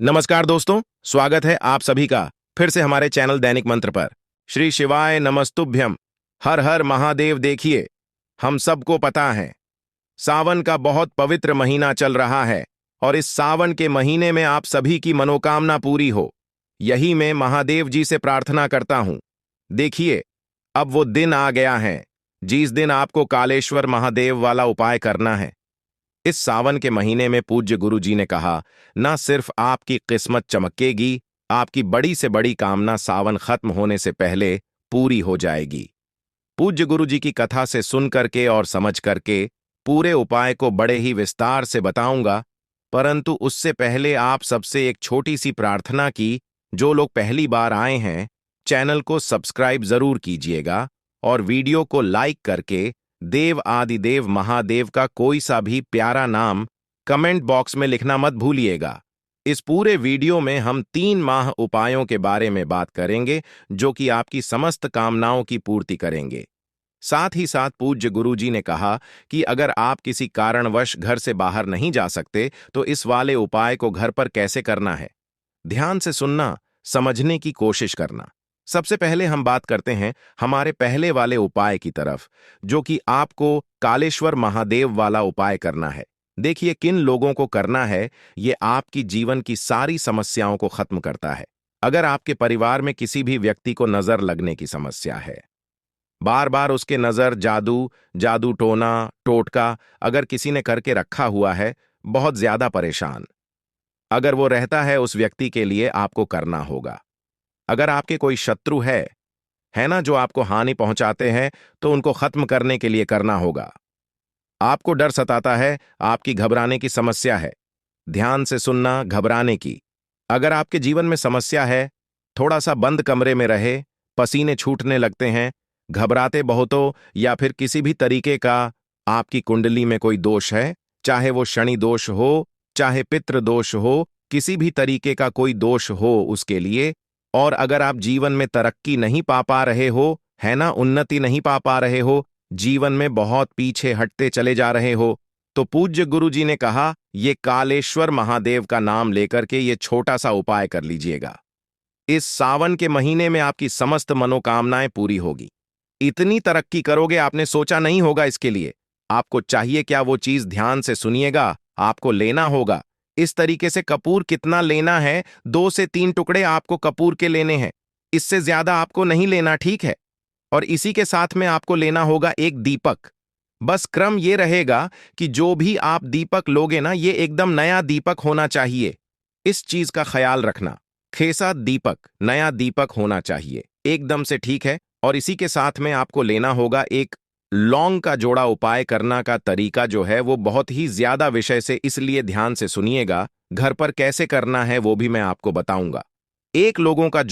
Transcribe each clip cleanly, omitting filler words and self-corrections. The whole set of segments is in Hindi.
नमस्कार दोस्तों, स्वागत है आप सभी का फिर से हमारे चैनल दैनिक मंत्र पर। श्री शिवाय नमस्तुभ्यम। हर हर महादेव। देखिए, हम सबको पता है सावन का बहुत पवित्र महीना चल रहा है और इस सावन के महीने में आप सभी की मनोकामना पूरी हो, यही मैं महादेव जी से प्रार्थना करता हूं। देखिए, अब वो दिन आ गया है जिस दिन आपको कालेश्वर महादेव वाला उपाय करना है। इस सावन के महीने में पूज्य गुरु जी ने कहा, ना सिर्फ आपकी किस्मत चमकेगी, आपकी बड़ी से बड़ी कामना सावन खत्म होने से पहले पूरी हो जाएगी। पूज्य गुरु जी की कथा से सुन करके और समझ करके पूरे उपाय को बड़े ही विस्तार से बताऊंगा, परंतु उससे पहले आप सबसे एक छोटी सी प्रार्थना की। जो लोग पहली बार आए हैं, चैनल को सब्सक्राइब जरूर कीजिएगा और वीडियो को लाइक करके देव आदिदेव महादेव का कोई सा भी प्यारा नाम कमेंट बॉक्स में लिखना मत भूलिएगा। इस पूरे वीडियो में हम 3 माह उपायों के बारे में बात करेंगे जो कि आपकी समस्त कामनाओं की पूर्ति करेंगे। साथ ही साथ पूज्य गुरुजी ने कहा कि अगर आप किसी कारणवश घर से बाहर नहीं जा सकते तो इस वाले उपाय को घर पर कैसे करना है। ध्यान से सुनना, समझने की कोशिश करना। सबसे पहले हम बात करते हैं हमारे पहले वाले उपाय की तरफ, जो कि आपको कालेश्वर महादेव वाला उपाय करना है। देखिए, किन लोगों को करना है, ये आपकी जीवन की सारी समस्याओं को खत्म करता है। अगर आपके परिवार में किसी भी व्यक्ति को नजर लगने की समस्या है, बार बार उसके नजर जादू टोना टोटका अगर किसी ने करके रखा हुआ है, बहुत ज्यादा परेशान अगर वो रहता है, उस व्यक्ति के लिए आपको करना होगा। अगर आपके कोई शत्रु है ना, जो आपको हानि पहुंचाते हैं, तो उनको खत्म करने के लिए करना होगा। आपको डर सताता है, आपकी घबराने की समस्या है। ध्यान से सुनना, घबराने की। अगर आपके जीवन में समस्या है, थोड़ा सा बंद कमरे में रहे, पसीने छूटने लगते हैं, घबराते बहुत हो, या फिर किसी भी तरीके का आपकी कुंडली में कोई दोष है, चाहे वो शनि दोष हो, चाहे पितृ दोष हो, किसी भी तरीके का कोई दोष हो उसके लिए। और अगर आप जीवन में तरक्की नहीं पा रहे हो, है ना, उन्नति नहीं पा रहे हो, जीवन में बहुत पीछे हटते चले जा रहे हो, तो पूज्य गुरु जी ने कहा ये कालेश्वर महादेव का नाम लेकर के ये छोटा सा उपाय कर लीजिएगा। इस सावन के महीने में आपकी समस्त मनोकामनाएं पूरी होगी। इतनी तरक्की करोगे आपने सोचा नहीं होगा। इसके लिए आपको चाहिए क्या, वो चीज ध्यान से सुनिएगा। आपको लेना होगा इस तरीके से कपूर कितना लेना है, 2 से 3 टुकड़े आपको कपूर के लेने हैं, इससे ज्यादा आपको नहीं लेना, ठीक है। और इसी के साथ में आपको लेना होगा एक दीपक। बस क्रम ये रहेगा कि जो भी आप दीपक लोगे ना, ये एकदम नया दीपक होना चाहिए। इस चीज का ख्याल रखना, खेसा दीपक, नया दीपक होना चाहिए, एकदम से, ठीक है। और इसी के साथ में आपको लेना होगा एक लौंग का जोड़ा। उपाय करना का तरीका जो है वो बहुत ही ज्यादा विषय से, इसलिए ध्यान से सुनिएगा। घर पर कैसे करना है वो भी मैं आपको बताऊंगा। एक लोगों का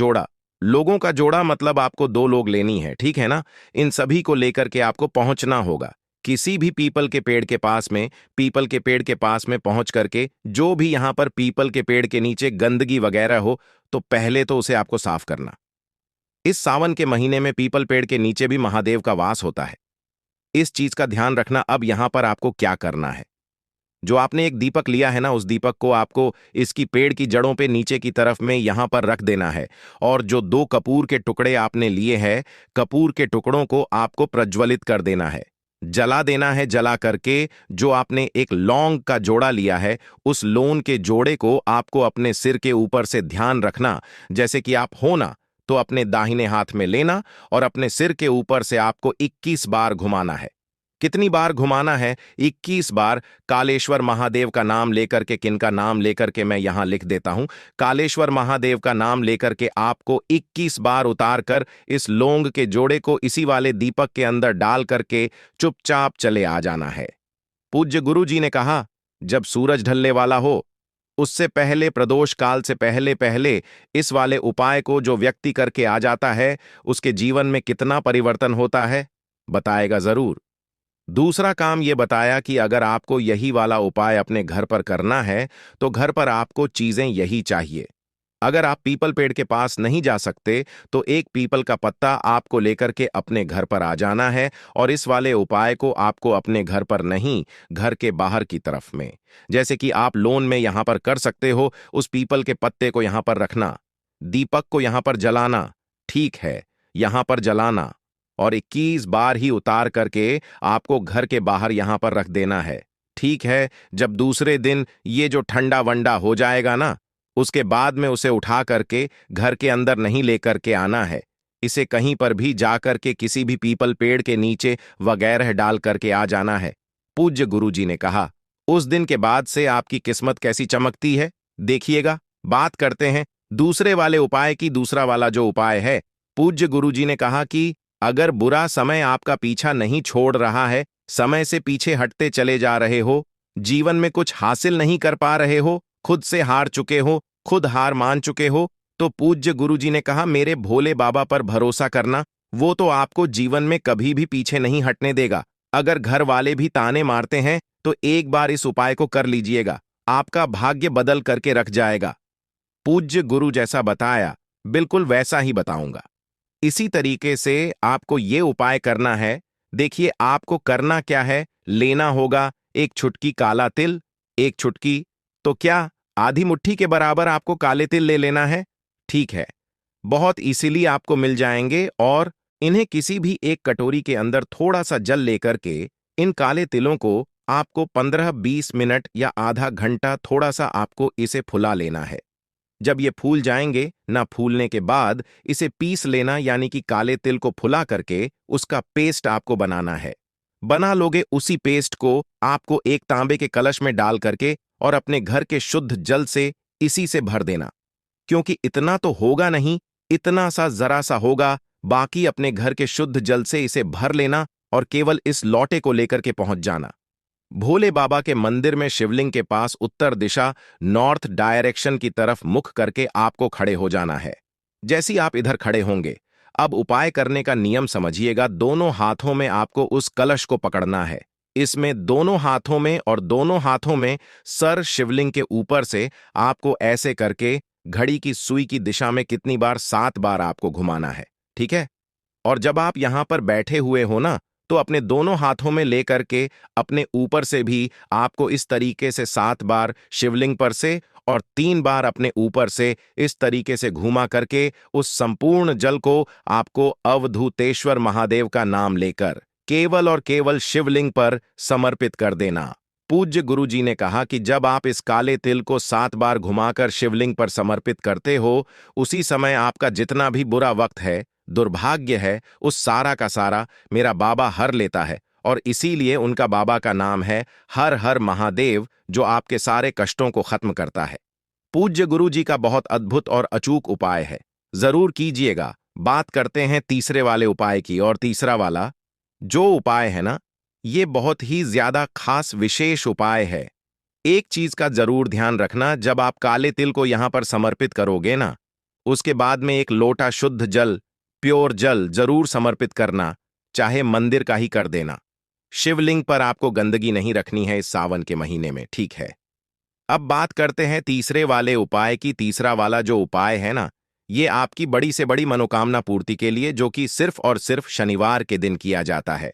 जोड़ा मतलब आपको 2 लोग लेनी है, ठीक है ना। इन सभी को लेकर के आपको पहुंचना होगा किसी भी पीपल के पेड़ के पास में। पीपल के पेड़ के पास में पहुंच करके जो भी यहां पर पीपल के पेड़ के नीचे गंदगी वगैरह हो, तो पहले तो उसे आपको साफ करना। इस सावन के महीने में पीपल पेड़ के नीचे भी महादेव का वास होता है, इस चीज का ध्यान रखना। अब यहां पर आपको क्या करना है, जो आपने एक दीपक लिया है ना, उस दीपक को आपको इसकी पेड़ की जड़ों पे नीचे की तरफ में यहां पर रख देना है। और जो 2 कपूर के टुकड़े आपने लिए हैं, कपूर के टुकड़ों को आपको प्रज्वलित कर देना है, जला देना है। जला करके जो आपने एक लौंग का जोड़ा लिया है, उस लौंग के जोड़े को आपको अपने सिर के ऊपर से, ध्यान रखना, जैसे कि आप हो ना, तो अपने दाहिने हाथ में लेना और अपने सिर के ऊपर से आपको 21 बार घुमाना है। कितनी बार घुमाना है? 21 बार। कालेश्वर महादेव का नाम लेकर के, किनका नाम लेकर के, मैं यहां लिख देता हूं। कालेश्वर महादेव का नाम लेकर के आपको 21 बार उतार कर इस लौंग के जोड़े को इसी वाले दीपक के अंदर डाल करके चुपचाप चले आ जाना है। पूज्य गुरु जी ने कहा, जब सूरज ढलने वाला हो, उससे पहले, प्रदोष काल से पहले पहले इस वाले उपाय को जो व्यक्ति करके आ जाता है, उसके जीवन में कितना परिवर्तन होता है बताएगा जरूर। दूसरा काम ये बताया कि अगर आपको यही वाला उपाय अपने घर पर करना है, तो घर पर आपको चीजें यही चाहिए। अगर आप पीपल पेड़ के पास नहीं जा सकते तो एक पीपल का पत्ता आपको लेकर के अपने घर पर आ जाना है, और इस वाले उपाय को आपको अपने घर पर नहीं, घर के बाहर की तरफ में, जैसे कि आप लोन में यहां पर कर सकते हो, उस पीपल के पत्ते को यहां पर रखना, दीपक को यहां पर जलाना, ठीक है, यहां पर जलाना, और 21 बार ही उतार करके आपको घर के बाहर यहां पर रख देना है। ठीक है, जब दूसरे दिन ये जो ठंडा वंडा हो जाएगा ना, उसके बाद में उसे उठा करके घर के अंदर नहीं लेकर के आना है। इसे कहीं पर भी जाकर के किसी भी पीपल पेड़ के नीचे वगैरह डाल करके आ जाना है। पूज्य गुरुजी ने कहा, उस दिन के बाद से आपकी किस्मत कैसी चमकती है, देखिएगा। बात करते हैं दूसरे वाले उपाय की। दूसरा वाला जो उपाय है, पूज्य गुरुजी ने कहा कि अगर बुरा समय आपका पीछा नहीं छोड़ रहा है, समय से पीछे हटते चले जा रहे हो, जीवन में कुछ हासिल नहीं कर पा रहे हो, खुद से हार चुके हो, खुद हार मान चुके हो, तो पूज्य गुरुजी ने कहा मेरे भोले बाबा पर भरोसा करना, वो तो आपको जीवन में कभी भी पीछे नहीं हटने देगा। अगर घर वाले भी ताने मारते हैं तो एक बार इस उपाय को कर लीजिएगा, आपका भाग्य बदल करके रख जाएगा। पूज्य गुरु जैसा बताया बिल्कुल वैसा ही बताऊंगा। इसी तरीके से आपको ये उपाय करना है। देखिए, आपको करना क्या है, लेना होगा एक चुटकी काला तिल, एक चुटकी, तो क्या आधी मुट्ठी के बराबर आपको काले तिल ले लेना है। ठीक है, बहुत इसीलिए आपको मिल जाएंगे, और इन्हें किसी भी एक कटोरी के अंदर थोड़ा सा जल लेकर के इन काले तिलों को आपको 15-20 मिनट या आधा घंटा थोड़ा सा आपको इसे फुला लेना है। जब ये फूल जाएंगे ना, फूलने के बाद इसे पीस लेना, यानी कि काले तिल को फुला करके उसका पेस्ट आपको बनाना है। बना लोगे उसी पेस्ट को आपको एक तांबे के कलश में डाल करके और अपने घर के शुद्ध जल से इसी से भर देना, क्योंकि इतना तो होगा नहीं, इतना सा जरा सा होगा, बाकी अपने घर के शुद्ध जल से इसे भर लेना और केवल इस लौटे को लेकर के पहुंच जाना। भोले बाबा के मंदिर में शिवलिंग के पास उत्तर दिशा, नॉर्थ डायरेक्शन की तरफ मुख करके आपको खड़े हो जाना है। जैसे ही आप इधर खड़े होंगे, अब उपाय करने का नियम समझिएगा। दोनों हाथों में आपको उस कलश को पकड़ना है। इसमें दोनों हाथों में, और दोनों हाथों में सर शिवलिंग के ऊपर से आपको ऐसे करके घड़ी की सुई की दिशा में कितनी बार, 7 बार आपको घुमाना है। ठीक है, और जब आप यहां पर बैठे हुए हो ना, तो अपने दोनों हाथों में लेकर के अपने ऊपर से भी आपको इस तरीके से 7 बार शिवलिंग पर से और 3 बार अपने ऊपर से इस तरीके से घुमा करके उस संपूर्ण जल को आपको अवधूतेश्वर महादेव का नाम लेकर केवल और केवल शिवलिंग पर समर्पित कर देना। पूज्य गुरु जी ने कहा कि जब आप इस काले तिल को 7 बार घुमाकर शिवलिंग पर समर्पित करते हो, उसी समय आपका जितना भी बुरा वक्त है, दुर्भाग्य है, उस सारा का सारा मेरा बाबा हर लेता है, और इसीलिए उनका बाबा का नाम है हर हर महादेव, जो आपके सारे कष्टों को खत्म करता है। पूज्य गुरु जी का बहुत अद्भुत और अचूक उपाय है, जरूर कीजिएगा। बात करते हैं तीसरे वाले उपाय की, और तीसरा वाला जो उपाय है ना, ये बहुत ही ज्यादा खास विशेष उपाय है। एक चीज का जरूर ध्यान रखना, जब आप काले तिल को यहां पर समर्पित करोगे ना, उसके बाद में एक लोटा शुद्ध जल, प्योर जल जरूर समर्पित करना, चाहे मंदिर का ही कर देना। शिवलिंग पर आपको गंदगी नहीं रखनी है इस सावन के महीने में। ठीक है, अब बात करते हैं तीसरे वाले उपाय की। तीसरा वाला जो उपाय है ना, ये आपकी बड़ी से बड़ी मनोकामना पूर्ति के लिए, जो कि सिर्फ और सिर्फ शनिवार के दिन किया जाता है।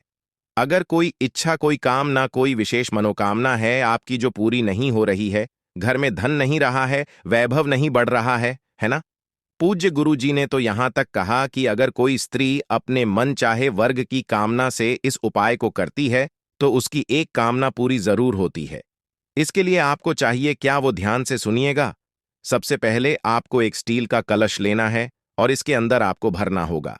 अगर कोई इच्छा, कोई कामना, कोई विशेष मनोकामना है आपकी जो पूरी नहीं हो रही है, घर में धन नहीं रहा है, वैभव नहीं बढ़ रहा है ना, पूज्य गुरु जी ने तो यहां तक कहा कि अगर कोई स्त्री अपने मन चाहे वर्ग की कामना से इस उपाय को करती है, तो उसकी एक कामना पूरी जरूर होती है। इसके लिए आपको चाहिए क्या, वो ध्यान से सुनिएगा। सबसे पहले आपको एक स्टील का कलश लेना है, और इसके अंदर आपको भरना होगा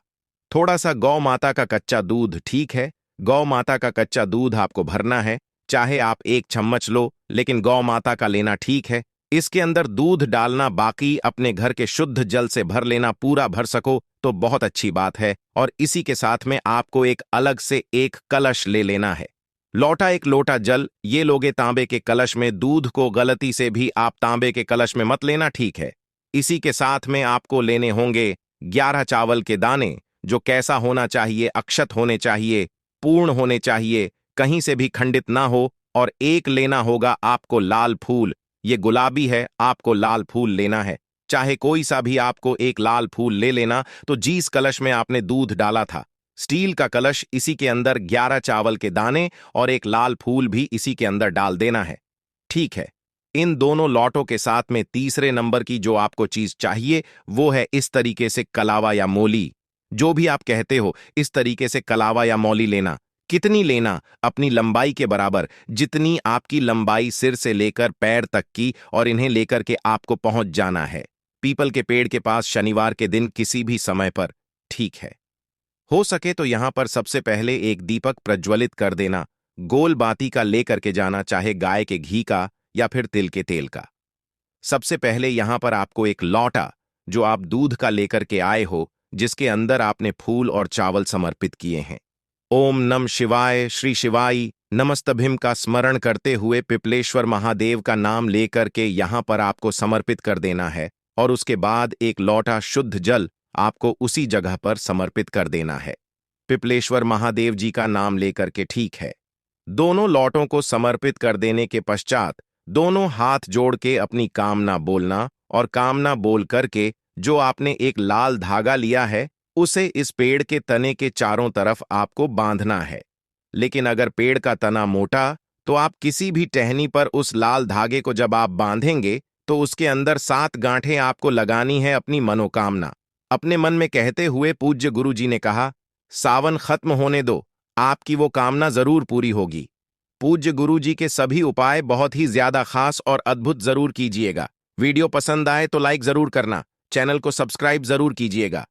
थोड़ा सा गौ माता का कच्चा दूध। ठीक है, गौ माता का कच्चा दूध आपको भरना है, चाहे आप 1 चम्मच लो, लेकिन गौ माता का लेना। ठीक है, इसके अंदर दूध डालना, बाकी अपने घर के शुद्ध जल से भर लेना। पूरा भर सको तो बहुत अच्छी बात है। और इसी के साथ में आपको एक अलग से एक कलश ले लेना है, लौटा, एक लोटा जल ये लोगे तांबे के कलश में। दूध को गलती से भी आप तांबे के कलश में मत लेना। ठीक है, इसी के साथ में आपको लेने होंगे 11 चावल के दाने, जो कैसा होना चाहिए, अक्षत होने चाहिए, पूर्ण होने चाहिए, कहीं से भी खंडित ना हो। और एक लेना होगा आपको लाल फूल, ये गुलाबी है, आपको लाल फूल लेना है, चाहे कोई सा भी आपको एक लाल फूल ले लेना, तो जिस कलश में आपने दूध डाला था, स्टील का कलश, इसी के अंदर 11 चावल के दाने और एक लाल फूल भी इसी के अंदर डाल देना है। ठीक है। इन दोनों लॉटों के साथ में तीसरे नंबर की जो आपको चीज चाहिए वो है इस तरीके से कलावा या मौली। जो भी आप कहते हो, इस तरीके से कलावा या मौली लेना। कितनी लेना? अपनी लंबाई के बराबर, जितनी आपकी लंबाई सिर से लेकर पैर तक की, और इन्हें लेकर के आपको पहुंच जाना है पीपल के पेड़ के पास शनिवार के दिन किसी भी समय पर। ठीक है। हो सके तो यहां पर सबसे पहले एक दीपक प्रज्वलित कर देना। गोल बाती का लेकर के जाना, चाहे गाय के घी का या फिर तिल के तेल का। सबसे पहले यहां पर आपको एक लौटा, जो आप दूध का लेकर के आए हो, जिसके अंदर आपने फूल और चावल समर्पित किए हैं, ओम नम शिवाय, श्री शिवाय नमस्तभिम का स्मरण करते हुए पिपलेश्वर महादेव का नाम लेकर के यहां पर आपको समर्पित कर देना है। और उसके बाद एक लौटा शुद्ध जल आपको उसी जगह पर समर्पित कर देना है, पिपलेश्वर महादेव जी का नाम लेकर के। ठीक है। दोनों लौटों को समर्पित कर देने के पश्चात दोनों हाथ जोड़ के अपनी कामना बोलना, और कामना बोल करके जो आपने एक लाल धागा लिया है उसे इस पेड़ के तने के चारों तरफ आपको बांधना है। लेकिन अगर पेड़ का तना मोटा, तो आप किसी भी टहनी पर उस लाल धागे को जब आप बांधेंगे तो उसके अंदर 7 गांठें आपको लगानी है अपनी मनोकामना। अपने मन में कहते हुए पूज्य गुरु जी ने कहा, सावन खत्म होने दो, आपकी वो कामना जरूर पूरी होगी। पूज्य गुरु जी के सभी उपाय बहुत ही ज्यादा खास और अद्भुत जरूर कीजिएगा। वीडियो पसंद आए तो लाइक जरूर करना, चैनल को सब्सक्राइब जरूर कीजिएगा।